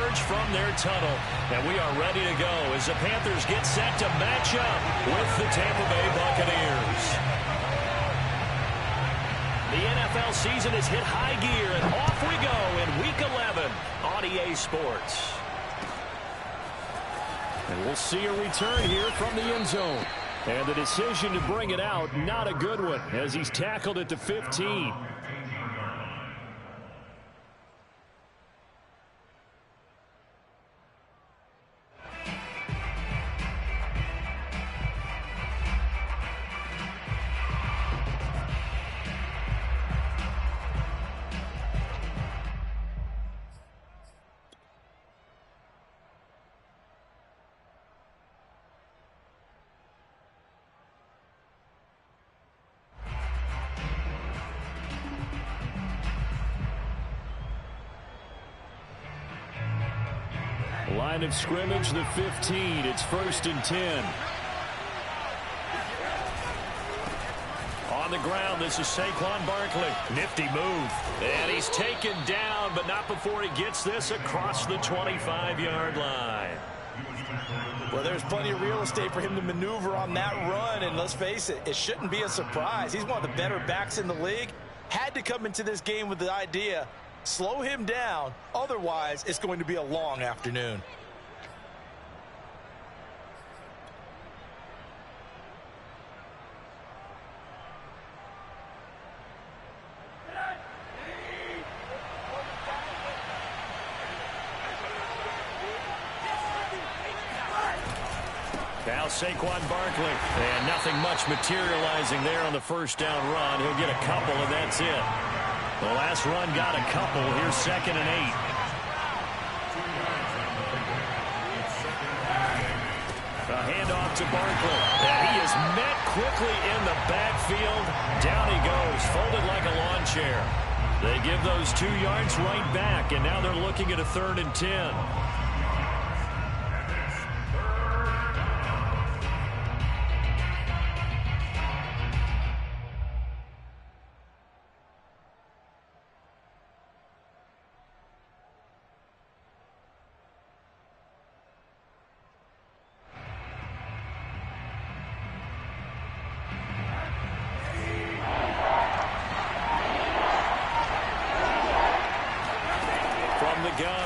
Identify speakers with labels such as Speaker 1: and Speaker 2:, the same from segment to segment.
Speaker 1: emerge from their tunnel. And we are ready to go as the Panthers get set to match up with the Tampa Bay Buccaneers. The NFL season has hit high gear, and off we go in Week 11 on EA Sports. And we'll see a return here from the end zone. And the decision to bring it out, not a good one, as he's tackled at the 15. Line of scrimmage, the 15. It's 1st and 10. On the ground, this is Saquon Barkley. Nifty move. And he's taken down, but not before he gets this across the 25-yard line.
Speaker 2: Well, there's plenty of real estate for him to maneuver on that run, and let's face it, it shouldn't be a surprise. He's one of the better backs in the league. Had to come into this game with the idea, slow him down, otherwise it's going to be a long afternoon.
Speaker 1: Now Saquon Barkley. And nothing much materializing there on the first down run. He'll get a couple, and that's it. The last run got a couple. Here's 2nd and 8. A handoff to Barkley. And he is met quickly in the backfield. Down he goes, folded like a lawn chair. They give those 2 yards right back, and now they're looking at a 3rd and 10.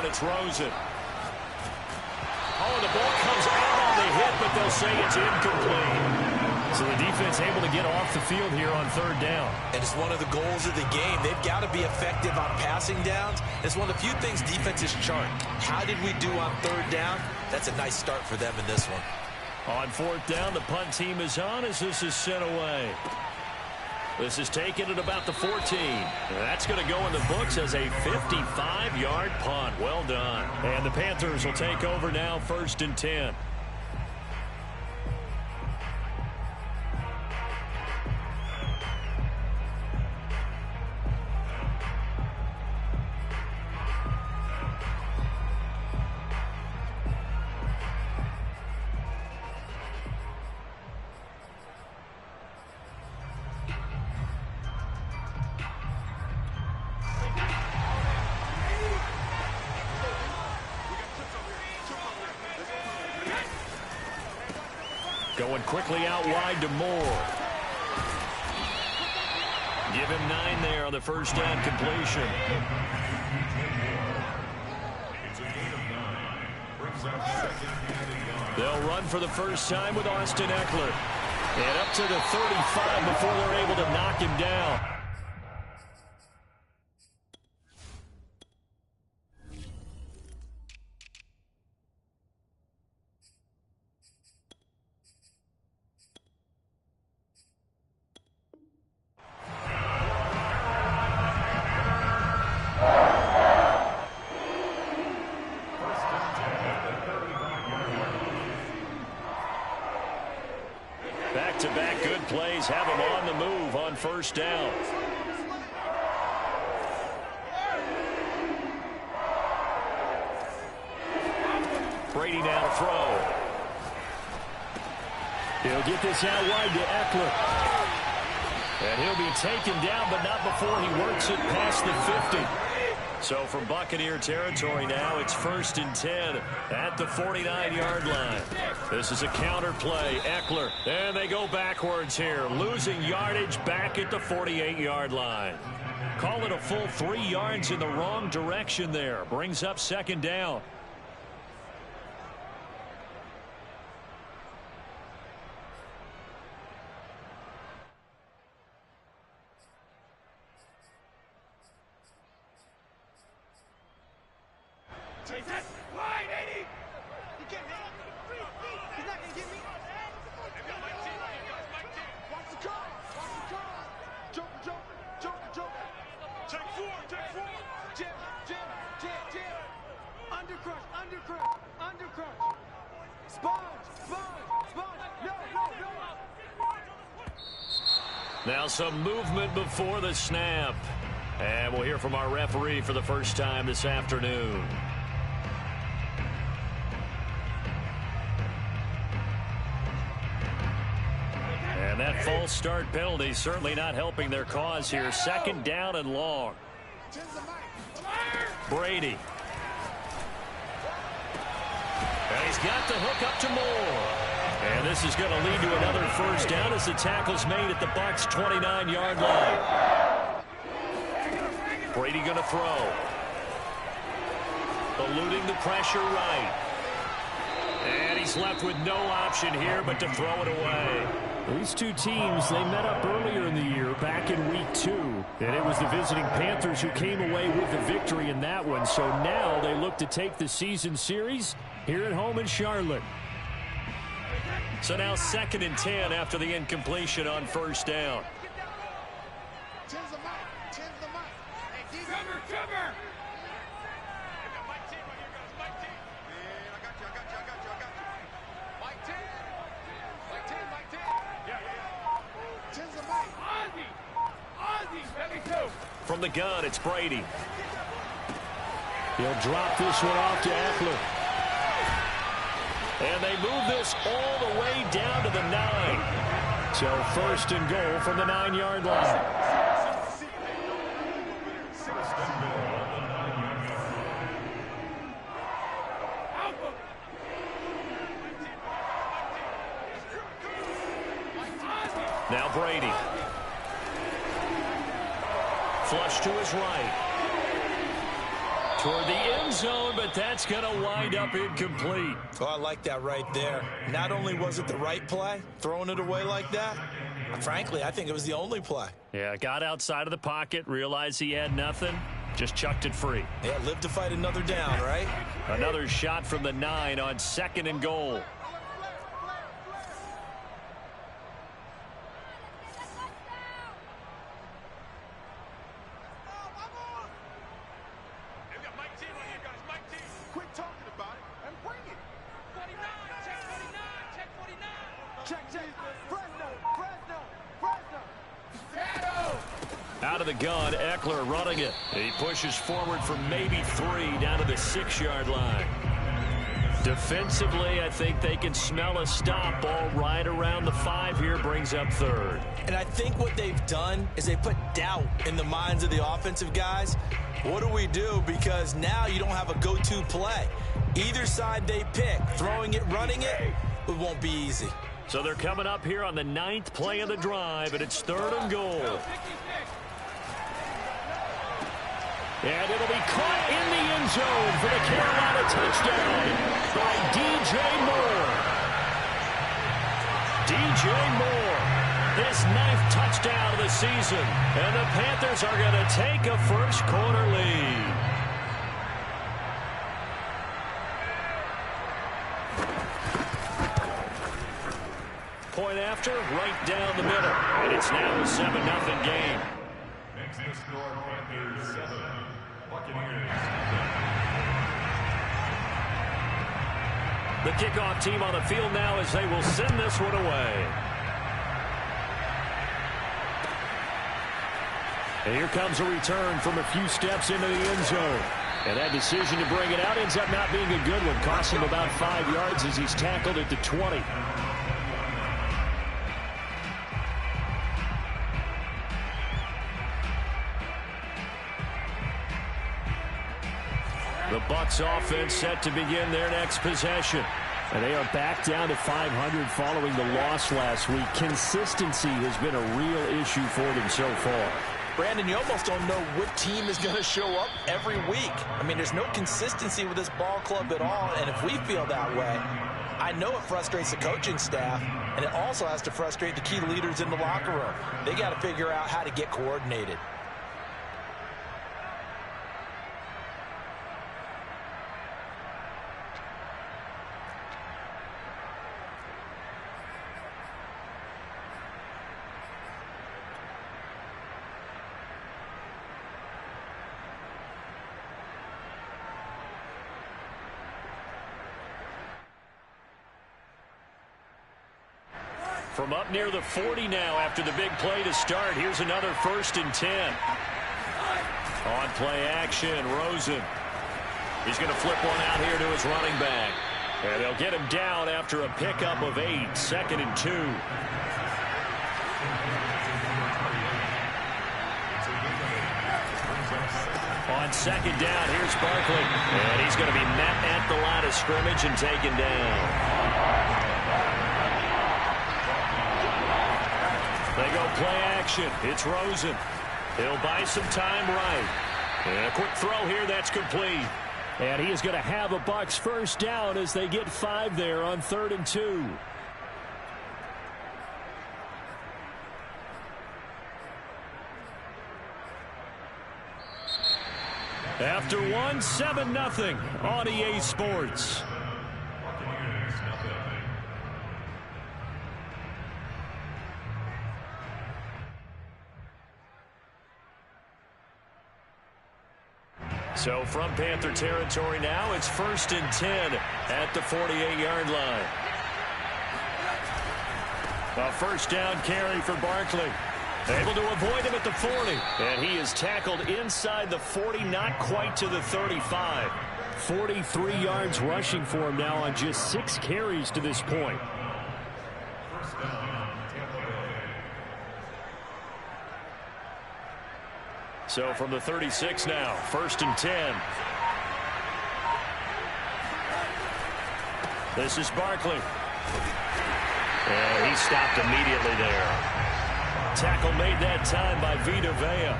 Speaker 1: It's Rosen. Oh, the ball comes out on the hit, but they'll say it's incomplete. So the defense able to get off the field here on 3rd down.
Speaker 2: And it's one of the goals of the game. They've got to be effective on passing downs. It's one of the few things defenses chart. How did we do on 3rd down? That's a nice start for them in this one.
Speaker 1: On 4th down, the punt team is on as this is sent away. This is taken at about the 14. That's going to go in the books as a 55-yard punt. Well done. And the Panthers will take over now, 1st and 10. Going quickly out wide to Moore. Give him 9 there on the first down completion. They'll run for the first time with Austin Eckler. And up to the 35 before they're able to knock him down. Back-to-back good plays have him on the move on first down. Brady now to throw. He'll get this out wide to Eckler. And he'll be taken down, but not before he works it past the 50. So from Buccaneer territory now, it's 1st and 10 at the 49-yard line. This is a counter play. Ekeler, and they go backwards here, losing yardage back at the 48-yard line. Call it a full 3 yards in the wrong direction there. Brings up 2nd down.
Speaker 3: Take that line, 80! You can't hit him. He's not going to get me. They've got my team. Watch the car. Watch the car. Joker. Take 4. Jim. Undercrush. Sponge. No.
Speaker 1: Now some movement before the snap. And we'll hear from our referee for the first time this afternoon. And that false start penalty certainly not helping their cause here. 2nd down and long. Brady. And he's got the hook up to Moore. And this is going to lead to another 1st down as the tackle's made at the Bucs' 29-yard line. Brady going to throw. Eluding the pressure right. And he's left with no option here but to throw it away.
Speaker 4: These two teams, they met up earlier in the year, back in week 2. And it was the visiting Panthers who came away with the victory in that one. So now they look to take the season series here at home in Charlotte.
Speaker 1: So now 2nd and 10 after the incompletion on 1st down.
Speaker 3: Cover!
Speaker 1: From the gun, it's Brady.
Speaker 4: He'll drop this one off to Ekeler.
Speaker 1: And they move this all the way down to the 9.
Speaker 4: So 1st and goal from the 9-yard line.
Speaker 1: Now Brady. Flush to his right. Toward the end zone, but that's going to wind up incomplete.
Speaker 2: Oh, I like that right there. Not only was it the right play, throwing it away like that, frankly, I think it was the only play.
Speaker 1: Yeah, got outside of the pocket, realized he had nothing, just chucked it free.
Speaker 2: Yeah, live to fight another down, right?
Speaker 1: Another shot from the 9 on 2nd and goal.
Speaker 2: Out of the gun, Ekeler running it. He pushes forward for maybe 3 down to the 6-yard line. Defensively, I think they can smell a stop. Ball right around the 5 here, brings up 3rd.
Speaker 5: And I think what they've done is they put doubt in the minds of the offensive guys. What do we do? Because now you don't have a go-to play. Either side they pick, throwing it, running it, it won't be easy.
Speaker 2: So they're coming up here on the 9th play of the drive, and it's 3rd and goal.
Speaker 1: And it'll be caught in the end zone for the Carolina touchdown by DJ Moore. DJ Moore, his 9th touchdown of the season. And the Panthers are going to take a first-quarter lead. Point after, right down the middle. And it's now a 7-0 game.
Speaker 6: Makes the score Panthers 7, Buccaneers.
Speaker 2: The kickoff team on the field now as they will send this one away.
Speaker 1: And here comes a return from a few steps into the end zone. And that decision to bring it out ends up not being a good one. Costs him about 5 yards as he's tackled at the 20.
Speaker 4: Bucs offense set to begin their next possession. And they are back down to 500 following the loss last week. Consistency has been a real issue for them so far.
Speaker 2: Brandon, you almost don't know what team is going to show up every week. I mean, there's no consistency with this ball club at all, and if we feel that way, I know it frustrates the coaching staff, and it also has to frustrate the key leaders in the locker room. They got to figure out how to get coordinated.
Speaker 4: From up near the 40 now after the big play to start. Here's another 1st and 10. On play action, Rosen. He's going to flip one out here to his running back. And they'll get him down after a pickup of 8. 2nd and 2. On 2nd down, here's Barkley. And he's going to be met at the line of scrimmage and taken down. They go play action. It's Rosen. He'll buy some time right. And a quick throw here. That's complete. And he is going to have a Bucs first down as they get 5 there on 3rd and 2. After 1, 7-0 on EA Sports. So from Panther territory now, it's 1st and 10 at the 48-yard line. A first down carry for Barkley. Able to avoid him at the 40. And he is tackled inside the 40, not quite to the 35. 43 yards rushing for him now on just 6 carries to this point. So from the 36 now, 1st and 10. This is Barkley. And he stopped immediately there. Tackle made that time by Vita Vea.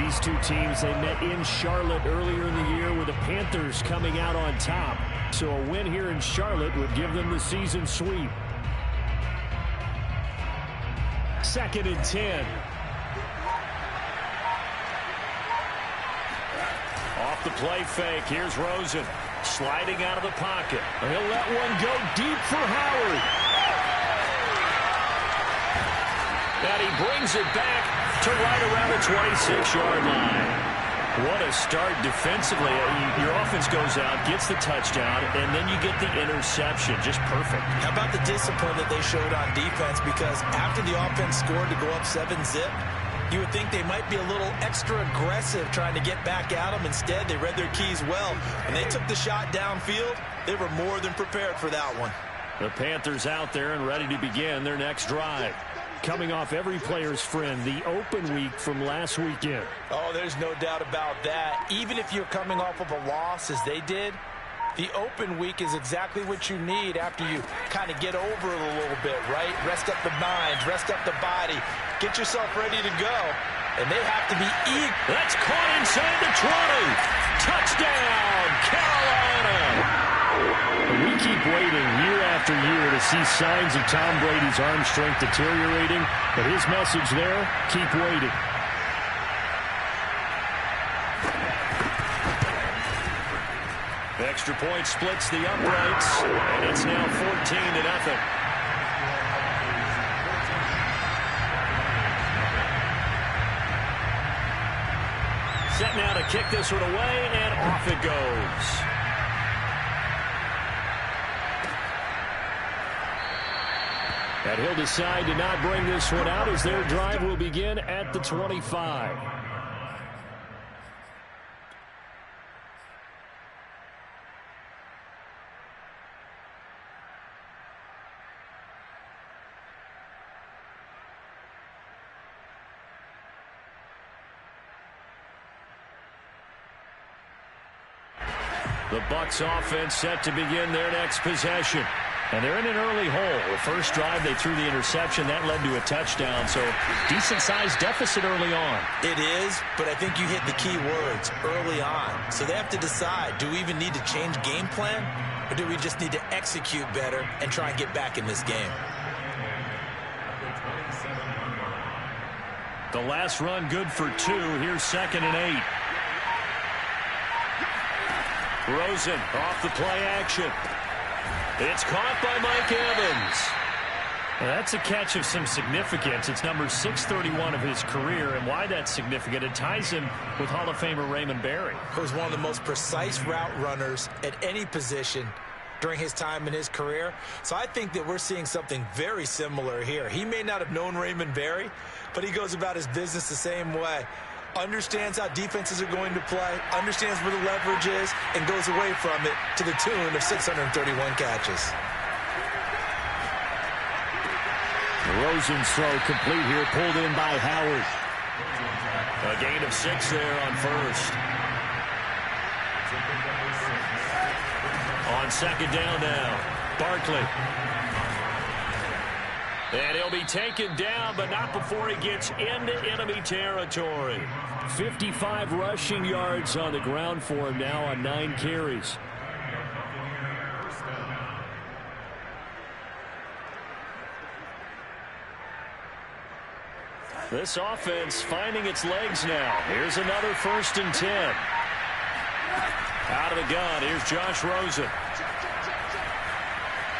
Speaker 4: These two teams, they met in Charlotte earlier in the year with the Panthers coming out on top. So a win here in Charlotte would give them the season sweep. 2nd and 10. Off the play fake, here's Rosen. Sliding out of the pocket. He'll let one go deep for Howard. And he brings it back to right around the 26-yard line. What a start defensively. Your offense goes out, gets the touchdown, and then you get the interception. Just perfect.
Speaker 2: How about the discipline that they showed on defense? Because after the offense scored to go up 7-zip, you would think they might be a little extra aggressive trying to get back at them. Instead, they read their keys well. When they took the shot downfield, they were more than prepared for that one.
Speaker 4: The Panthers out there and ready to begin their next drive. Coming off every player's friend, the open week from last weekend.
Speaker 2: Oh, there's no doubt about that. Even if you're coming off of a loss as they did, the open week is exactly what you need after you kind of get over it a little bit, right? Rest up the mind, rest up the body, get yourself ready to go. And they have to be eager.
Speaker 4: That's caught inside the 20. Touchdown, Carolina. We keep waiting year after year to see signs of Tom Brady's arm strength deteriorating, but his message there, keep waiting. Extra point splits the uprights, and it's now 14-0. Set now to kick this one away, and off it goes. And he'll decide to not bring this one out as their drive will begin at the 25. The Bucs offense set to begin their next possession. And they're in an early hole. The first drive, they threw the interception. That led to a touchdown, so decent-sized deficit early on.
Speaker 5: It is, but I think you hit the key words, early on. So they have to decide, do we even need to change game plan, or do we just need to execute better and try and get back in this game?
Speaker 4: The last run good for 2. Here's 2nd and 8. Rosen off the play action. It's caught by Mike Evans. Well, that's a catch of some significance. It's number 631 of his career, and why that's significant, it ties him with Hall of Famer Raymond Berry.
Speaker 5: He was one of the most precise route runners at any position during his time in his career. So I think that we're seeing something very similar here. He may not have known Raymond Berry, but he goes about his business the same way. Understands how defenses are going to play, understands where the leverage is, and goes away from it to the tune of 631 catches.
Speaker 4: Rosen's throw complete here, pulled in by Howard. A gain of 6 there on first. On 2nd down now, Barkley. And he'll be taken down, but not before he gets into enemy territory. 55 rushing yards on the ground for him now on 9 carries. This offense finding its legs now. Here's another 1st and 10. Out of the gun, here's Josh Rosen.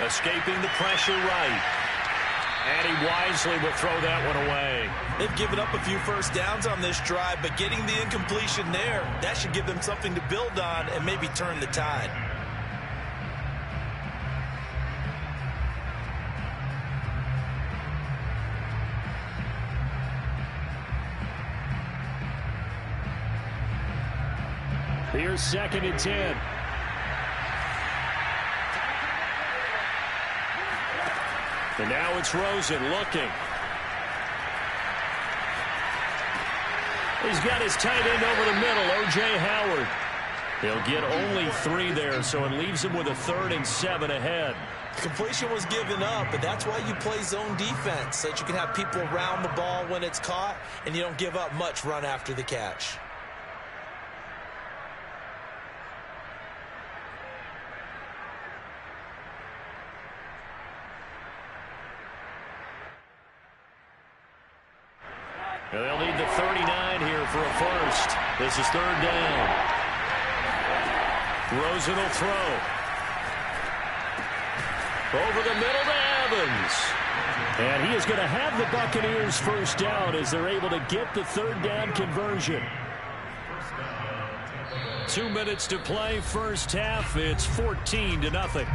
Speaker 4: Escaping the pressure right. And he wisely will throw that one away.
Speaker 5: They've given up a few first downs on this drive, but getting the incompletion there, that should give them something to build on and maybe turn the tide.
Speaker 4: Here's 2nd and 10. And now it's Rosen looking. He's got his tight end over the middle, O.J. Howard. He'll get only 3 there, so it leaves him with a 3rd and 7 ahead.
Speaker 5: The completion was given up, but that's why you play zone defense, so that you can have people around the ball when it's caught, and you don't give up much run after the catch.
Speaker 4: And they'll need the 39 here for a first. This is 3rd down. Rosen will throw. Over the middle to Evans. And he is going to have the Buccaneers first down as they're able to get the 3rd down conversion. 2 minutes to play, first half. It's 14-0.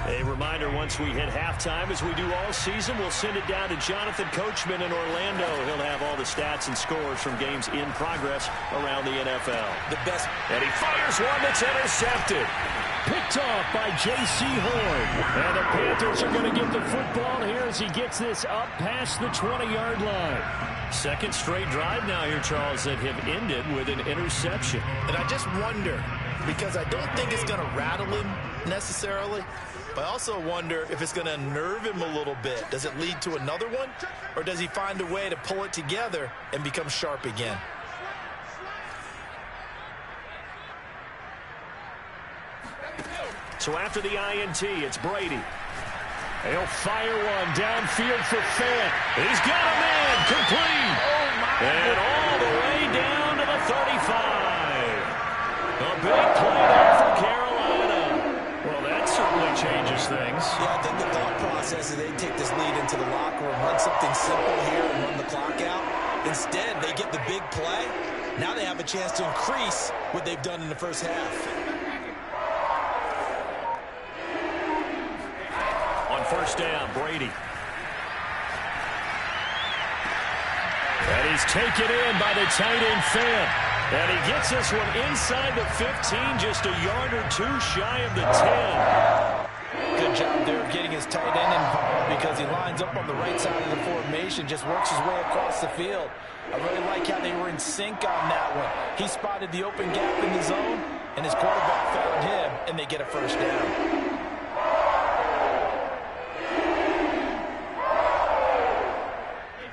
Speaker 4: A reminder, once we hit halftime, as we do all season, we'll send it down to Jonathan Coachman in Orlando. He'll have all the stats and scores from games in progress around the NFL.
Speaker 5: The best.
Speaker 4: And he fires one that's intercepted. Picked off by J.C. Horn. And the Panthers are going to get the football here as he gets this up past the 20-yard line. 2nd straight drive now here, Charles, that have ended with an interception.
Speaker 5: And I just wonder, because I don't think it's going to rattle him necessarily, but I also wonder if it's going to unnerve him a little bit. Does it lead to another one, or does he find a way to pull it together and become sharp again?
Speaker 4: So after the INT, it's Brady. He'll fire one downfield for Fant. He's got a man complete. And all the way down to the 35. A big play there for Carolina. Well, that certainly changes things.
Speaker 5: Yeah, I think the thought process is they take this lead into the locker room, run something simple here and run the clock out. Instead, they get the big play. Now they have a chance to increase what they've done in the first half.
Speaker 4: First down, Brady. And he's taken in by the tight end, Fant.
Speaker 1: And he gets this one inside the 15, just a yard or two shy of the 10.
Speaker 2: Good job there of getting his tight end involved because he lines up on the right side of the formation, just works his way across the field. I really like how they were in sync on that one. He spotted the open gap in the zone, and his quarterback found him, and they get a first down.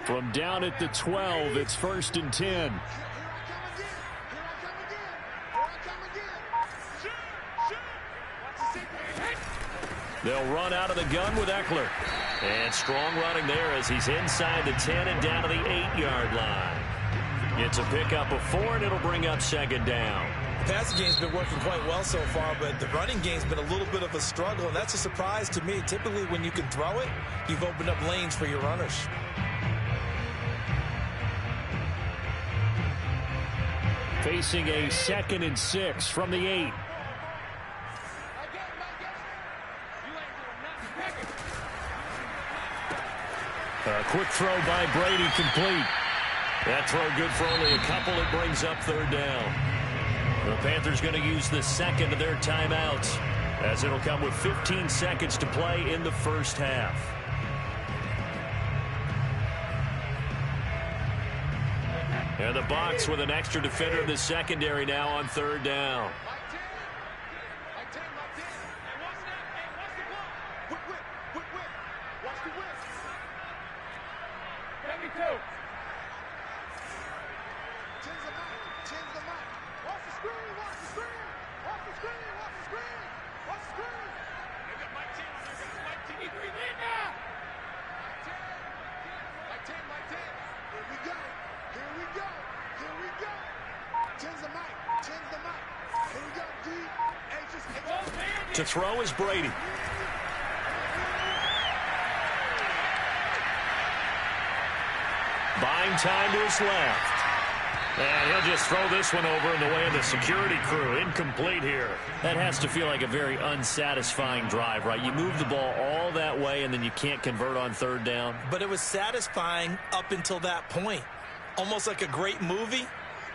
Speaker 4: From down at the 12, it's 1st and 10.
Speaker 1: They'll run out of the gun with Eckler. And strong running there as he's inside the 10 and down to the 8-yard line. It's a pickup of 4, and it'll bring up 2nd down.
Speaker 5: The passing game's been working quite well so far, but the running game's been a little bit of a struggle, and that's a surprise to me. Typically, when you can throw it, you've opened up lanes for your runners.
Speaker 4: Facing a 2nd and 6 from the 8.
Speaker 1: A quick throw by Brady, complete. That throw good for only a couple. It brings up 3rd down. The Panthers going to use the 2nd of their timeouts, as it'll come with 15 seconds to play in the first half. And the Bucs with an extra defender in the secondary now on 3rd down. To throw is Brady. Buying time to his left. And he'll just throw this one over in the way of the security crew. Incomplete here. That has to feel like a very unsatisfying drive, right? You move the ball all that way, and then you can't convert on 3rd down.
Speaker 5: But it was satisfying up until that point. Almost like a great movie,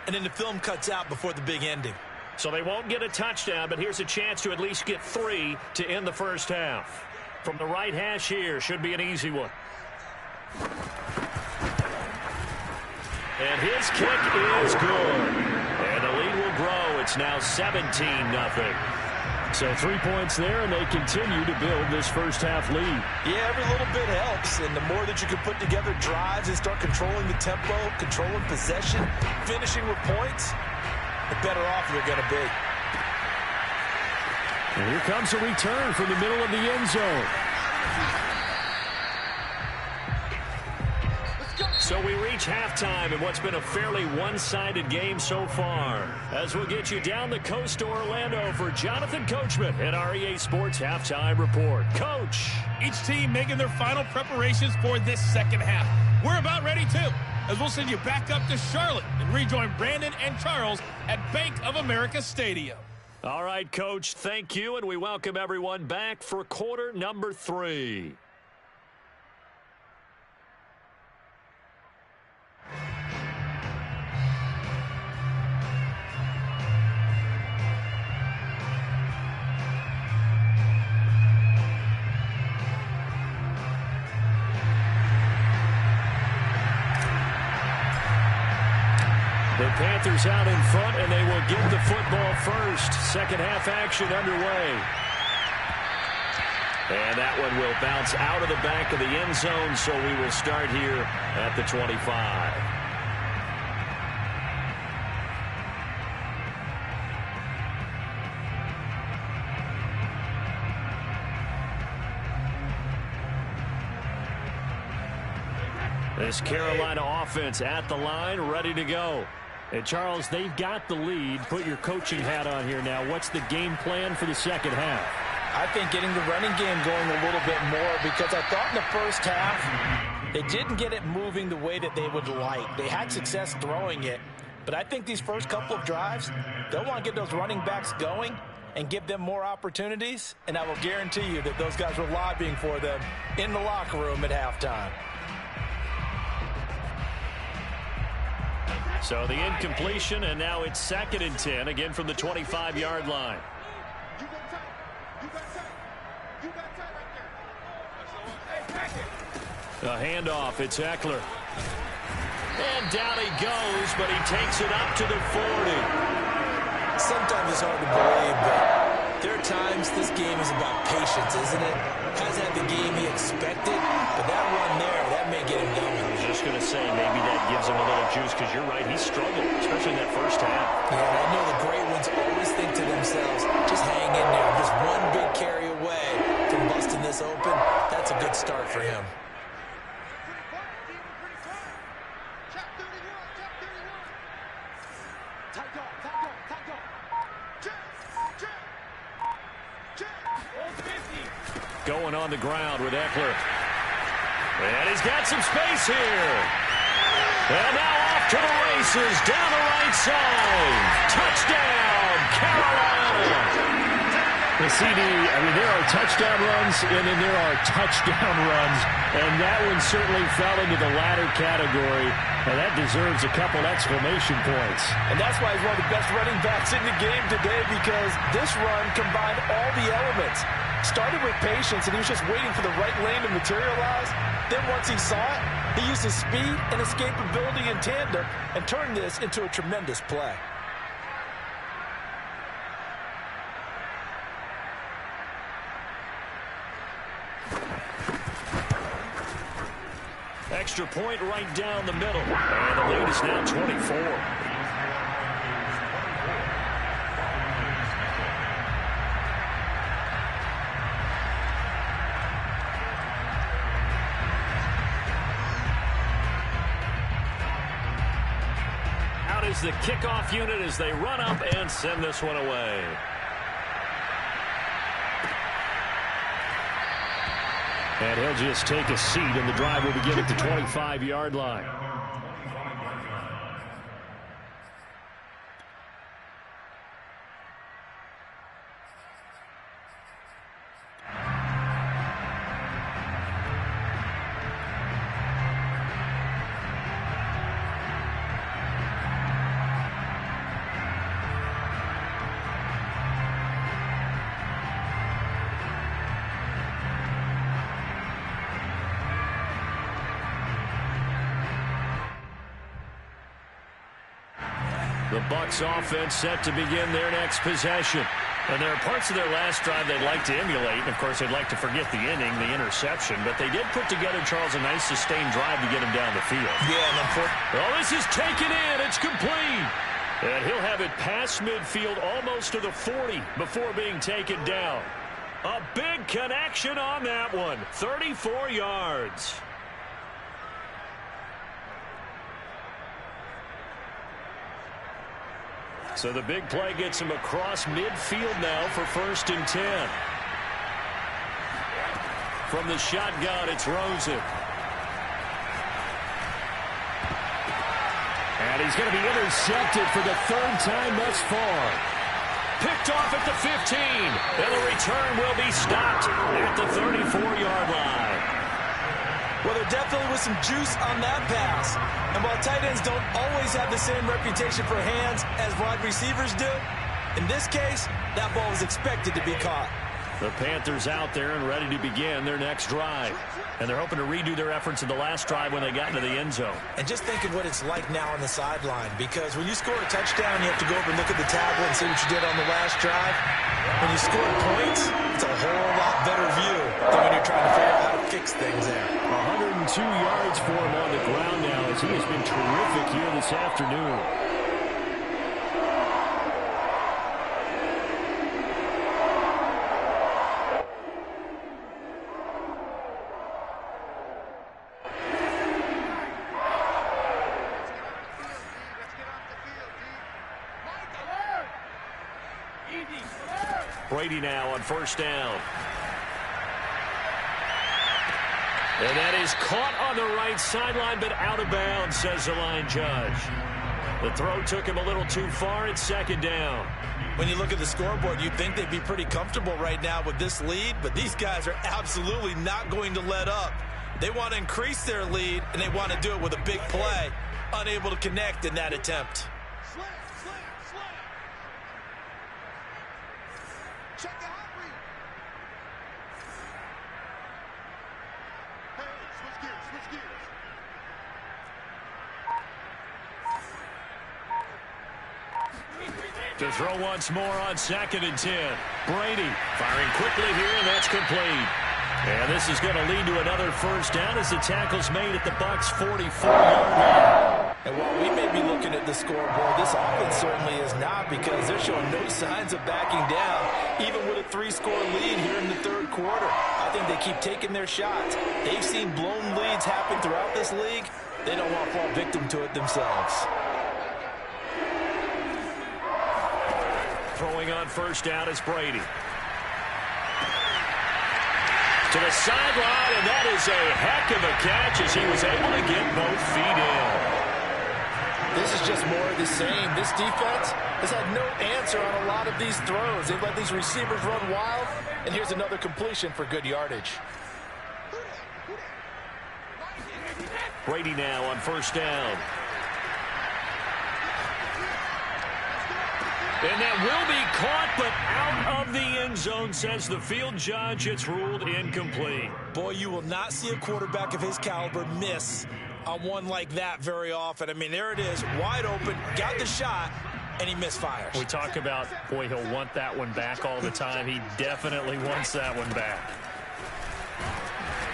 Speaker 5: and then the film cuts out before the big ending.
Speaker 1: So they won't get a touchdown, but here's a chance to at least get 3 to end the first half. From the right hash here, should be an easy one. And his kick is good. And the lead will grow. It's now 17-0.
Speaker 4: So 3 points there, and they continue to build this first half lead.
Speaker 2: Yeah, every little bit helps, and the more that you can put together drives and start controlling the tempo, controlling possession, finishing with points, the better off you're going to be.
Speaker 4: And here comes a return from the middle of the end zone.
Speaker 1: So we reach halftime in what's been a fairly one-sided game so far. As we'll get you down the coast to Orlando for Jonathan Coachman at our EA Sports Halftime Report. Coach.
Speaker 7: Each team making their final preparations for this second half. We're about ready too, as we'll send you back up to Charlotte and rejoin Brandon and Charles at Bank of America Stadium.
Speaker 1: All right, Coach, thank you, and we welcome everyone back for quarter number 3. The Panthers out in front, and they will get the football first. Second half action underway. And that one will bounce out of the back of the end zone, so we will start here at the 25. This Carolina offense at the line, ready to go.
Speaker 4: And, Charles, they've got the lead. Put your coaching hat on here now. What's the game plan for the second half?
Speaker 2: I think getting the running game going a little bit more, because I thought in the first half they didn't get it moving the way that they would like. They had success throwing it, but I think these first couple of drives, they'll want to get those running backs going and give them more opportunities, and I will guarantee you that those guys were lobbying for them in the locker room at halftime.
Speaker 1: So the incompletion, and now it's 2nd and 10, again from the 25-yard line.
Speaker 3: You got tight. You got tight. You got tight right there. Hey,
Speaker 1: A handoff, it's Eckler. And down he goes, but he takes it up to the 40.
Speaker 5: Sometimes it's hard to believe, but there are times this game is about patience, isn't it? Hasn't had the game he expected, but that run there, that may get him going.
Speaker 1: I was just going to say, maybe that gives him a little juice, because you're right, he struggled, especially in that first half.
Speaker 5: Yeah, I know the great ones always think to themselves, just hang in there. Just one big carry away from busting this open. That's a good start for him.
Speaker 1: Going on the ground with Eckler. And he's got some space here. And now off to the races down the right side. Touchdown, Carolina.
Speaker 4: The CD, I mean, there are touchdown runs, and then there are touchdown runs, and that one certainly fell into the latter category, and that deserves a couple exclamation points.
Speaker 2: And that's why he's one of the best running backs in the game today, because this run combined all the elements. Started with patience, and he was just waiting for the right lane to materialize. Then once he saw it, he used his speed and escapability in tandem and turned this into a tremendous play.
Speaker 1: Extra point right down the middle. And the lead is now 24. Is the kickoff unit as they run up and send this one away.
Speaker 4: And he'll just take a seat, and the drive will begin at the 25-yard line.
Speaker 1: The Bucs offense set to begin their next possession. And there are parts of their last drive they'd like to emulate. And, of course, they'd like to forget the inning, the interception. But they did put together, Charles, a nice sustained drive to get him down the field.
Speaker 5: Yeah, and
Speaker 1: oh, this is taken in. It's complete. And he'll have it past midfield almost to the 40 before being taken down. A big connection on that one. 34 yards. So the big play gets him across midfield now for 1st and 10. From the shotgun, it's Rosen.
Speaker 4: And he's going to be intercepted for the 3rd time thus far.
Speaker 1: Picked off at the 15. And the return will be stopped at the 34-yard line.
Speaker 5: Well, there definitely was some juice on that pass. And while tight ends don't always have the same reputation for hands as wide receivers do, in this case, that ball was expected to be caught.
Speaker 1: The Panthers out there and ready to begin their next drive. And they're hoping to redo their efforts in the last drive when they got into the end zone.
Speaker 5: And just think of what it's like now on the sideline, because when you score a touchdown, you have to go over and look at the tablet and see what you did on the last drive. When you score points, it's a whole lot better view than when you're trying to figure out how to fix things there.
Speaker 4: 102 yards for him on the ground now, as he has been terrific here this afternoon.
Speaker 1: Brady now on 1st down. And that is caught on the right sideline, but out of bounds, says the line judge. The throw took him a little too far. It's 2nd down.
Speaker 5: When you look at the scoreboard, you'd think they'd be pretty comfortable right now with this lead, but these guys are absolutely not going to let up. They want to increase their lead, and they want to do it with a big play. unable to connect in that attempt.
Speaker 3: Slam, slam, slam. Check the hot read. Hey, switch gears, switch gears.
Speaker 1: To throw once more on 2nd and 10. Brady firing quickly here, and that's complete. And this is going to lead to another first down as the tackle's made at the Bucs' 44-yard line.
Speaker 5: And while we may be looking at the scoreboard, this offense certainly is not, because they're showing no signs of backing down, even with a 3-score lead here in the third quarter. I think they keep taking their shots. They've seen blown leads happen throughout this league. They don't want to fall victim to it themselves.
Speaker 1: Throwing on first down is Brady. To the sideline, and that is a heck of a catch as he was able to get both feet in.
Speaker 5: This is just more of the same. This defense has had no answer on a lot of these throws. They've let these receivers run wild, and here's another completion for good yardage.
Speaker 1: Brady now on first down. And that will be caught, but out of the end zone, says the field judge. It's ruled incomplete.
Speaker 5: Boy, you will not see a quarterback of his caliber miss on one like that very often. I mean, there it is, wide open, got the shot, and he misfires.
Speaker 4: We talk about, boy, he'll want that one back all the time. He definitely wants that one back.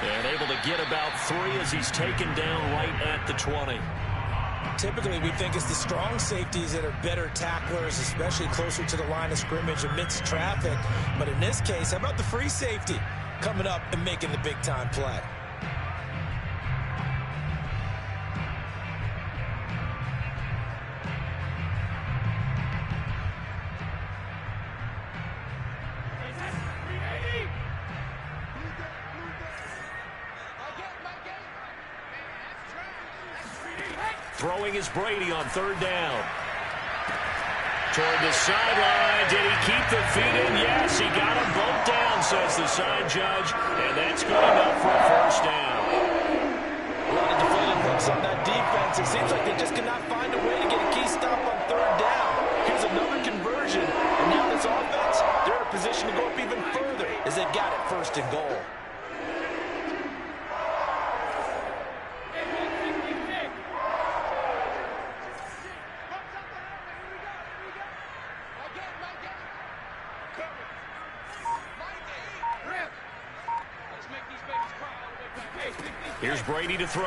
Speaker 1: And able to get about 3 as he's taken down right at the 20.
Speaker 5: Typically, we think it's the strong safeties that are better tacklers, especially closer to the line of scrimmage amidst traffic. But in this case, how about the free safety coming up and making the big-time play?
Speaker 1: Throwing is Brady on third down. Toward the sideline. Did he keep the feet in? Yes, he got them both down, says the side judge. And that's good enough for a first down.
Speaker 5: A lot of deflated looks on that defense. It seems like they just cannot find a way to get a key stop on third down. Here's another conversion. And now this offense, they're in a position to go up even further as they've got it first and goal.
Speaker 1: Here's Brady to throw.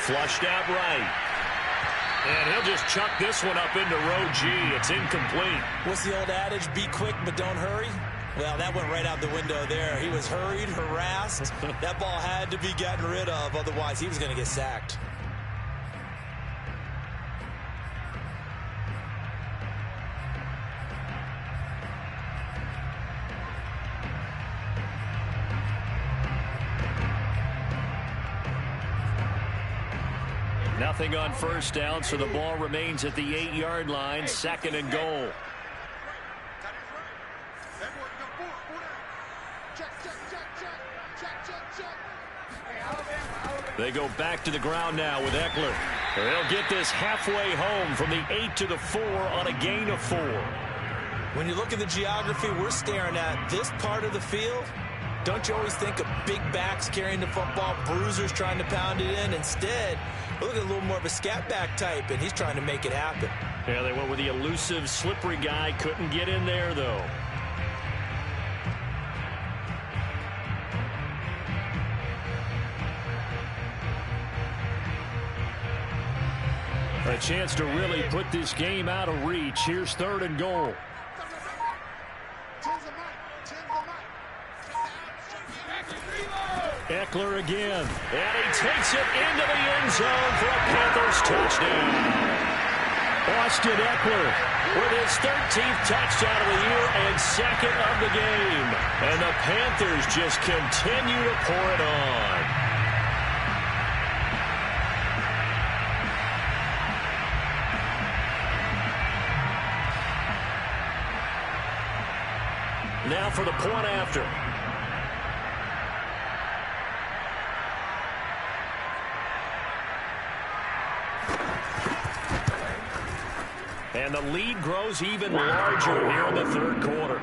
Speaker 1: Flushed out right. And he'll just chuck this one up into row G. It's incomplete.
Speaker 5: What's the old adage? Be quick, but don't hurry. Well, that went right out the window there. He was hurried, harassed. That ball had to be gotten rid of. Otherwise, he was going to get sacked.
Speaker 1: Nothing on first down, so the ball remains at the 8-yard line, 2nd and goal. They go back to the ground now with Eckler. They'll get this halfway home from the 8 to the 4 on a gain of 4.
Speaker 5: When you look at the geography we're staring at, this part of the field, don't you always think of big backs carrying the football, bruisers trying to pound it in? Instead, look at a little more of a scat back type, and he's trying to make it happen.
Speaker 1: Yeah, they went with the elusive, slippery guy. Couldn't get in there, though. A chance to really put this game out of reach. Here's 3rd and goal. Eckler again. And he takes it into the end zone for a Panthers touchdown. Austin Eckler with his 13th touchdown of the year and 2nd of the game. And the Panthers just continue to pour it on. Now for the point after. And the lead grows even larger here in the third quarter.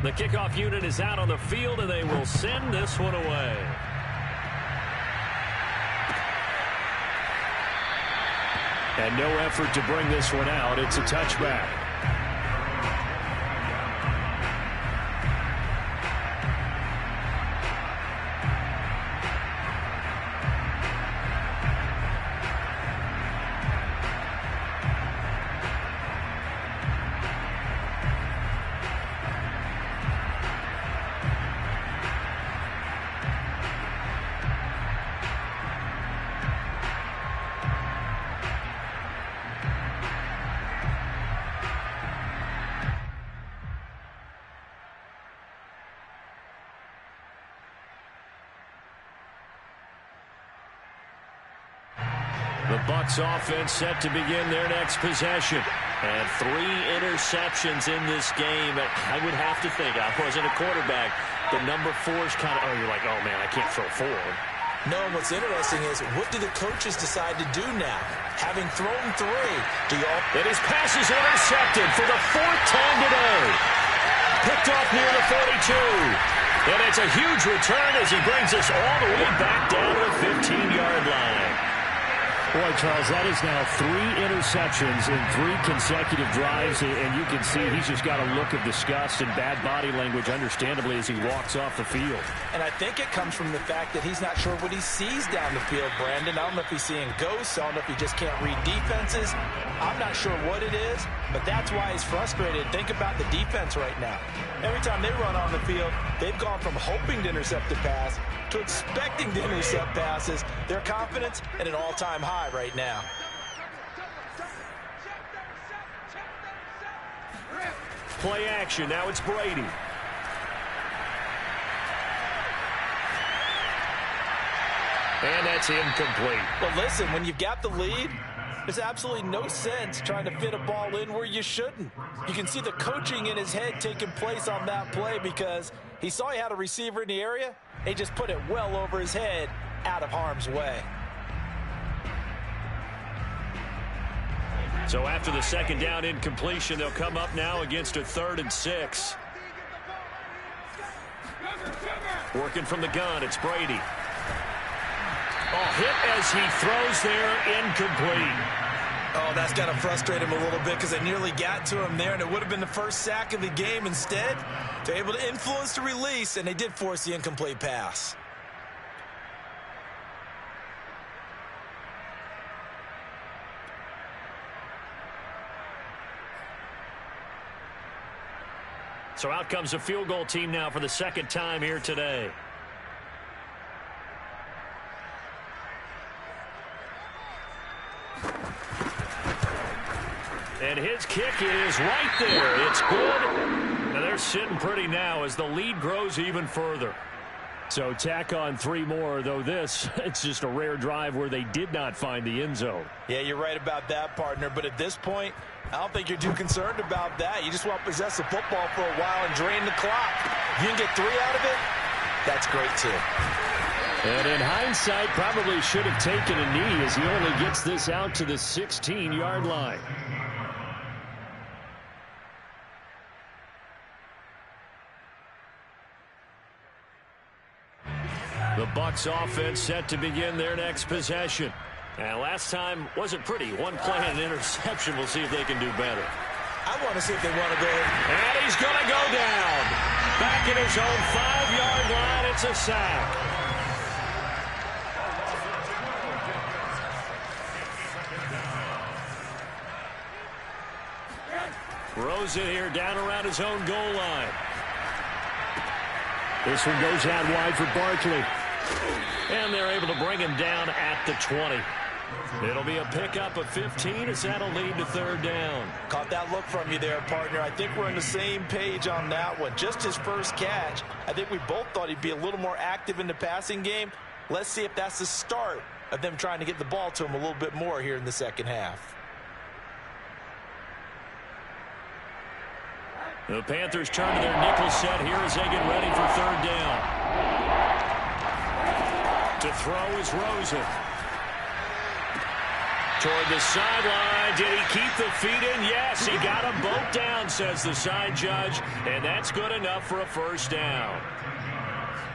Speaker 1: The kickoff unit is out on the field, and they will send this one away. And no effort to bring this one out. It's a touchback. The Bucs offense set to begin their next possession. And 3 interceptions in this game. I would have to think, I wasn't a quarterback, the number 4's kind of, you're like, oh man, I can't throw 4.
Speaker 5: No, what's interesting is, what do the coaches decide to do now? Having thrown 3, do you all...
Speaker 1: And his pass is intercepted for the 4th time today. Picked off near the 42. And it's a huge return as he brings us all the way back down to the 15-yard line.
Speaker 4: Boy, Charles, that is now 3 interceptions in 3 consecutive drives, and you can see he's just got a look of disgust and bad body language, understandably, as he walks off the field.
Speaker 5: And I think it comes from the fact that he's not sure what he sees down the field, Brandon. I don't know if he's seeing ghosts. I don't know if he just can't read defenses. I'm not sure what it is, but that's why he's frustrated. Think about the defense right now. Every time they run on the field, they've gone from hoping to intercept a pass to expecting to intercept passes. Their confidence at an all-time high right now.
Speaker 1: Play action. Now it's Brady. And that's incomplete.
Speaker 5: Well, listen, when you've got the lead, there's absolutely no sense trying to fit a ball in where you shouldn't. You can see the coaching in his head taking place on that play because he saw he had a receiver in the area. He just put it well over his head, out of harm's way.
Speaker 1: So after the second down incompletion, they'll come up now against a 3rd and 6. Working from the gun, it's Brady. Oh, hit as he throws there, incomplete.
Speaker 5: Oh, that's got to frustrate him a little bit because they nearly got to him there, and it would have been the first sack of the game. Instead, they're able to influence the release, and they did force the incomplete pass.
Speaker 1: So out comes a field goal team now for the 2nd time here today. And his kick is right there. It's good. And they're sitting pretty now as the lead grows even further.
Speaker 4: So tack on 3 more, though it's just a rare drive where they did not find the end zone.
Speaker 5: Yeah, you're right about that, partner. But at this point, I don't think you're too concerned about that. You just want to possess the football for a while and drain the clock. If you can get 3 out of it, that's great, too.
Speaker 4: And in hindsight, probably should have taken a knee as he only gets this out to the 16-yard line.
Speaker 1: The Bucs offense set to begin their next possession. And last time wasn't pretty. 1 play and an interception. We'll see if they can do better.
Speaker 5: I want to see if they want to go.
Speaker 1: And he's going to go down. Back in his own 5-yard line. It's a sack. Rosen here down around his own goal line.
Speaker 4: This one goes out wide for Barkley.
Speaker 1: And they're able to bring him down at the 20. It'll be a pickup of 15 as that'll lead to 3rd down.
Speaker 5: Caught that look from you there, partner. I think we're on the same page on that one. Just his first catch. I think we both thought he'd be a little more active in the passing game.
Speaker 2: Let's see if that's the start of them trying to get the ball to him a little bit more here in the second half.
Speaker 1: The Panthers turn to their nickel set here as they get ready for third down. To throw is Rosen. Toward the sideline. Did he keep the feet in? Yes, he got them both down, says the side judge, and that's good enough for a first down.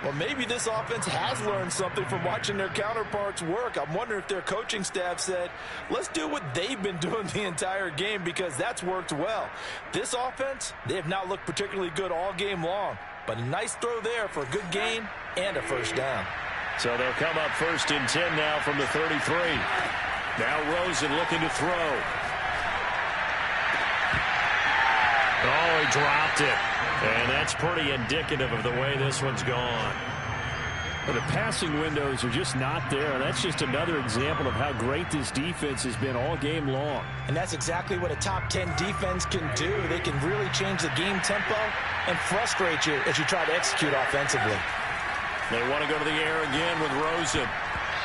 Speaker 2: Well, maybe this offense has learned something from watching their counterparts work. I'm wondering if their coaching staff said, let's do what they've been doing the entire game, because that's worked well. This offense, they have not looked particularly good all game long, but a nice throw there for a good gain and a first down.
Speaker 1: So they'll come up 1st and 10 now from the 33. Now Rosen looking to throw. Oh, he dropped it. And that's pretty indicative of the way this one's gone.
Speaker 4: Well, the passing windows are just not there. That's just another example of how great this defense has been all game long.
Speaker 2: And that's exactly what a top 10 defense can do. They can really change the game tempo and frustrate you as you try to execute offensively.
Speaker 1: They want to go to the air again with Rosen.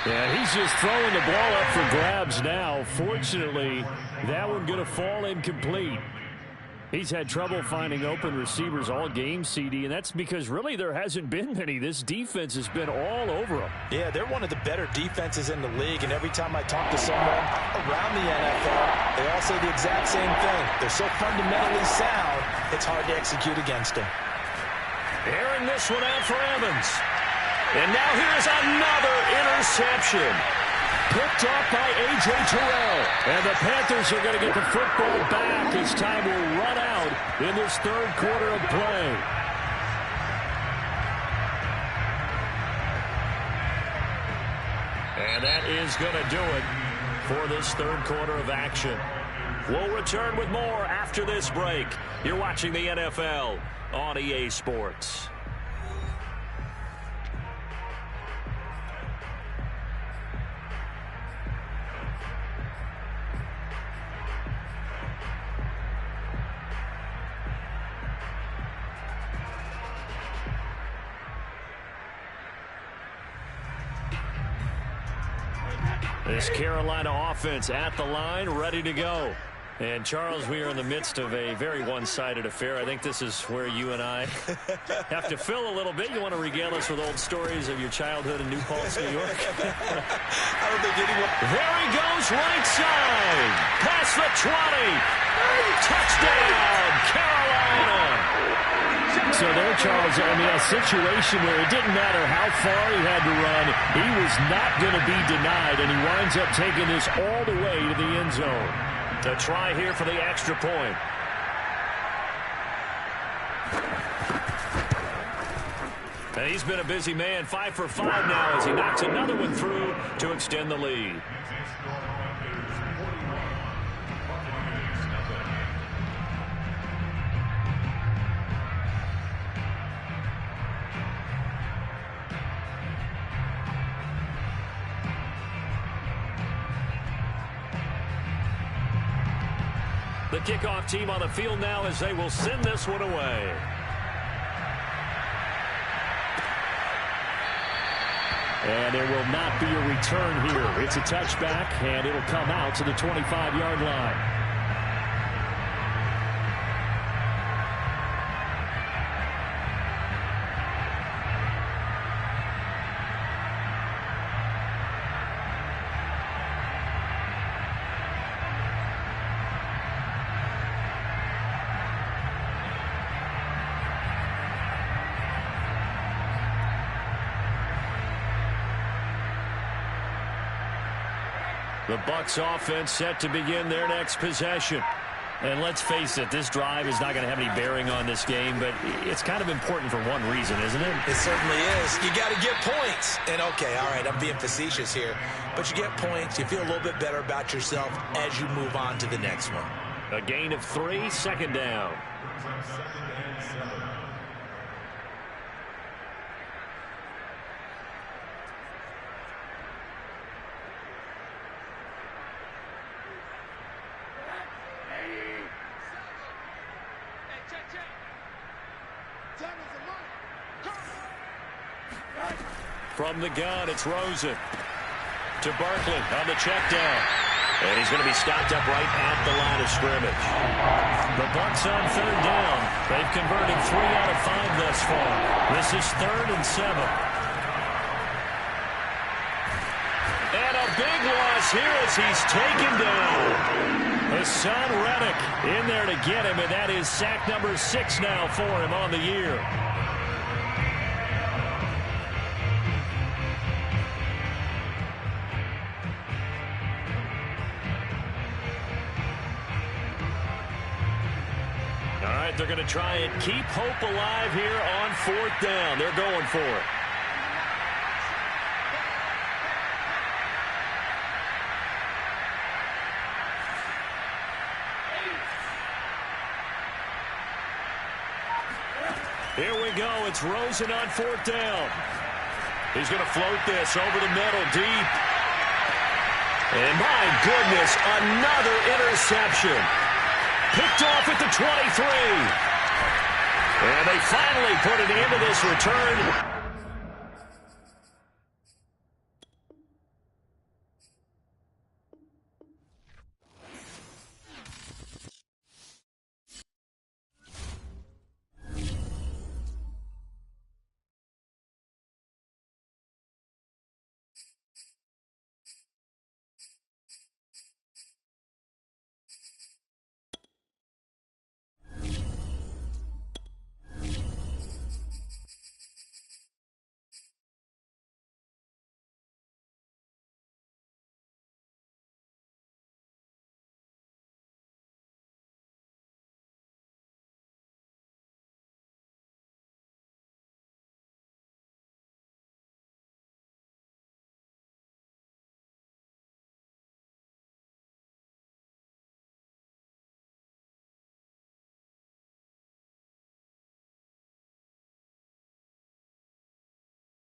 Speaker 4: Yeah, he's just throwing the ball up for grabs now. Fortunately, that one going to fall incomplete. He's had trouble finding open receivers all game, CD, and that's because really there hasn't been many. This defense has been all over them.
Speaker 2: Yeah, they're one of the better defenses in the league, and every time I talk to someone around the NFL, they all say the exact same thing. They're so fundamentally sound, it's hard to execute against them.
Speaker 1: Airing this one out for Evans. And now here's another interception. Picked off by A.J. Terrell. And the Panthers are going to get the football back as time will run out in this third quarter of play. And that is going to do it for this third quarter of action. We'll return with more after this break. You're watching the NFL on EA Sports. This Carolina offense at the line, ready to go. And, Charles, we are in the midst of a very one-sided affair. I think this is where you and I have to fill a little bit. You want to regale us with old stories of your childhood in New Paltz, New York?
Speaker 2: I don't think anyone...
Speaker 1: There he goes, right side. Past the 20. Touchdown, Carolina.
Speaker 4: So there, Charles, I mean, a situation where it didn't matter how far he had to run, he was not going to be denied, and he winds up taking this all the way to the end zone.
Speaker 1: To try here for the extra point. And he's been a busy man, 5 for 5 now as he knocks another one through to extend the lead. The kickoff team on the field now as they will send this one away.
Speaker 4: And there will not be a return here. It's a touchback, and it'll come out to the 25-yard line.
Speaker 1: The Bucs offense set to begin their next possession. And let's face it, this drive is not going to have any bearing on this game, but it's kind of important for one reason, isn't it?
Speaker 2: It certainly is. You got to get points. And, okay, all right, I'm being facetious here. But you get points, you feel a little bit better about yourself as you move on to the next one.
Speaker 1: A gain of 3, second down. From the gun, it's Rosen. To Barkley on the check down. And he's going to be stopped up right at the line of scrimmage. The Bucs on third down. They've converted 3 out of 5 thus far. This is 3rd and 7. And a big loss here as he's taken down. Hassan Reddick in there to get him, and that is sack number 6 now for him on the year. All right, they're going to try and keep hope alive here on 4th down. They're going for it. Here we go. It's Rosen on 4th down. He's going to float this over the middle deep. And my goodness, another interception. Picked off at the 23. And they finally put an end to this return.